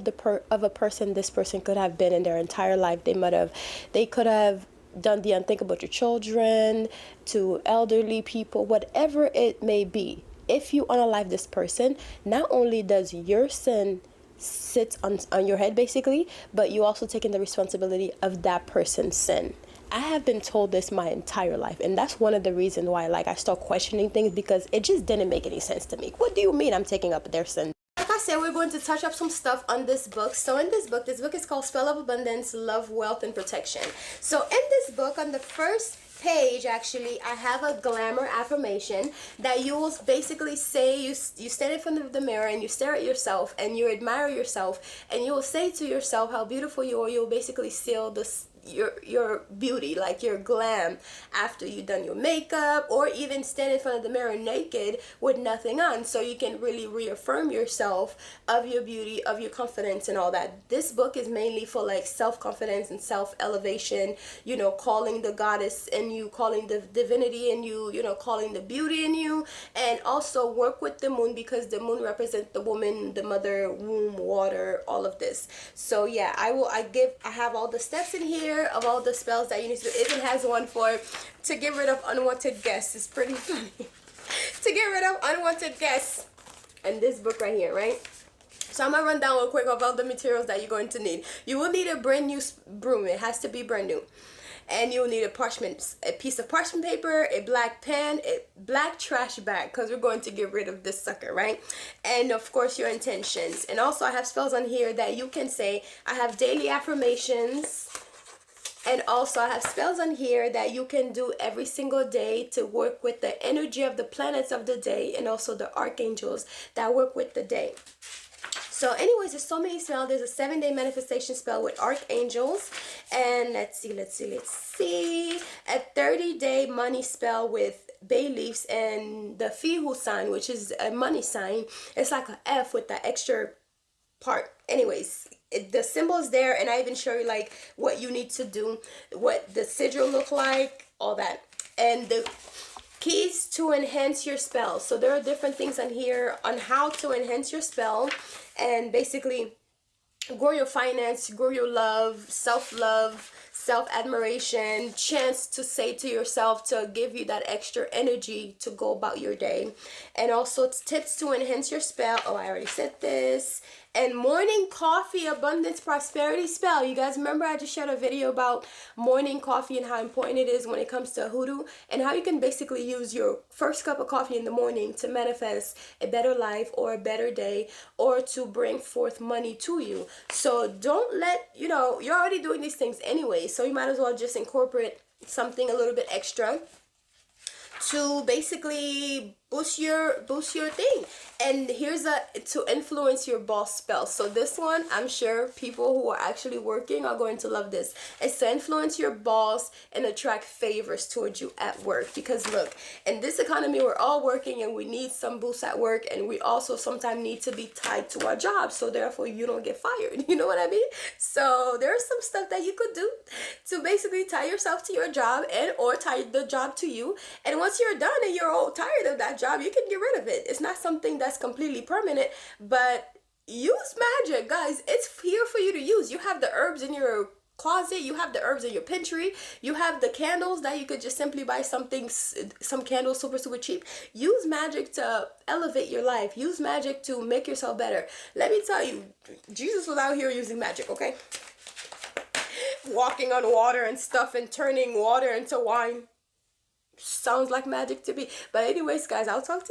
of a person this person could have been in their entire life. They could have done the unthinkable to children, to elderly people, whatever it may be. If you unalive this person, not only does your sin sit on your head, basically, but you also taking the responsibility of that person's sin. I have been told this my entire life, and that's one of the reasons why I start questioning things, because it just didn't make any sense to me. What do you mean I'm taking up their sin? Like I said, we're going to touch up some stuff on this book. So in this book is called Spell of Abundance, Love, Wealth, and Protection. So in this book, on the first page, actually, I have a glamour affirmation that you will basically say, you stand in front of the mirror and you stare at yourself and you admire yourself, and you will say to yourself how beautiful you are. You'll basically seal this, your beauty, like your glam, after you've done your makeup, or even stand in front of the mirror naked with nothing on, so you can really reaffirm yourself of your beauty, of your confidence and all that. This book is mainly for like self-confidence and self-elevation, you know, calling the goddess in you, calling the divinity in you, you know, calling the beauty in you. And also work with the moon, because the moon represents the woman, the mother, womb, water, all of this. So yeah, I have all the steps in here of all the spells that you need to do. It even has one for to get rid of unwanted guests. It's pretty funny. To get rid of unwanted guests. And this book right here, right? So I'm gonna run down real quick of all the materials that you're going to need. You will need a brand new broom. It has to be brand new. And you'll need a piece of parchment paper, a black pen, a black trash bag, because we're going to get rid of this sucker, right? And of course your intentions. And also I have spells on here that you can say. I have daily affirmations. And also I have spells on here that you can do every single day to work with the energy of the planets of the day, and also the archangels that work with the day. So anyways, there's so many spells. There's a 7-day manifestation spell with archangels. And let's see. A 30-day money spell with bay leaves and the Fihu sign, which is a money sign. It's like an F with the extra part. Anyways, the symbol's there, and I even show you like what you need to do, what the sigil look like, all that. And the keys to enhance your spell. So there are different things on here on how to enhance your spell, and basically grow your finance, grow your love, self-love, self-admiration, chance to say to yourself to give you that extra energy to go about your day. And also tips to enhance your spell. Oh, I already said this. And morning coffee abundance prosperity spell. You guys remember I just shared a video about morning coffee and how important it is when it comes to hoodoo, and how you can basically use your first cup of coffee in the morning to manifest a better life or a better day, or to bring forth money to you. So don't let, you know, you're already doing these things anyway, so you might as well just incorporate something a little bit extra to basically boost your thing. And here's to influence your boss spell. So this one, I'm sure people who are actually working are going to love this. It's to influence your boss and attract favors towards you at work. Because look, in this economy, we're all working and we need some boost at work, and we also sometimes need to be tied to our job, so therefore you don't get fired. You know what I mean? So there's some stuff that you could do to basically tie yourself to your job, and or tie the job to you. And once you're done and you're all tired of that job, you can get rid of it. It's not something that's completely permanent, but use magic, guys. It's here for you to use. You have the herbs in your closet, you have the herbs in your pantry, you have the candles that you could just simply buy some candles super cheap. Use magic to elevate your life. Use magic to make yourself better. Let me tell you, Jesus was out here using magic, okay? Walking on water and stuff and turning water into wine. Sounds like magic to me. But anyways, guys, I'll talk to you